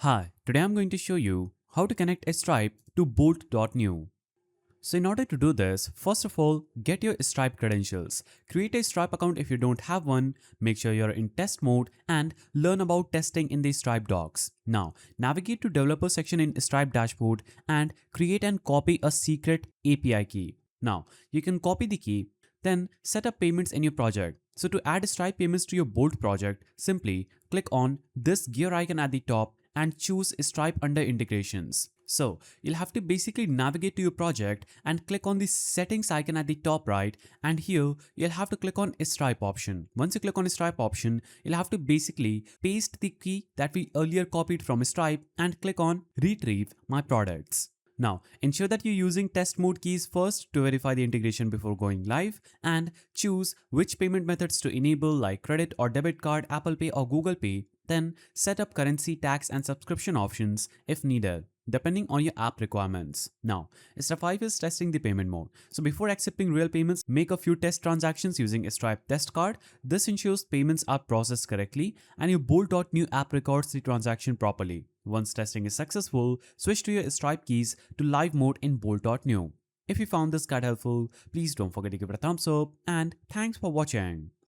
Hi, today I'm going to show you how to connect a Stripe to Bolt.new. So in order to do this, first of all, get your Stripe credentials. Create a Stripe account if you don't have one, make sure you're in test mode and learn about testing in the Stripe docs. Now, navigate to developer section in Stripe dashboard and create and copy a secret API key. Now, you can copy the key, then set up payments in your project. So to add Stripe payments to your Bolt project, simply click on this gear icon at the top and choose Stripe under integrations. So you'll have to basically navigate to your project and click on the settings icon at the top right, and here you'll have to click on Stripe option. Once you click on Stripe option, you'll have to basically paste the key that we earlier copied from Stripe and click on retrieve my products. Now, ensure that you're using test mode keys first to verify the integration before going live, and choose which payment methods to enable like credit or debit card, Apple Pay or Google Pay. Then set up currency, tax and subscription options if needed, depending on your app requirements. Now, Step 5 is testing the payment mode. So before accepting real payments, make a few test transactions using a Stripe test card. This ensures payments are processed correctly and your Bolt.new app records the transaction properly. Once testing is successful, switch to your Stripe keys to live mode in Bolt.new. If you found this guide helpful, please don't forget to give it a thumbs up and thanks for watching.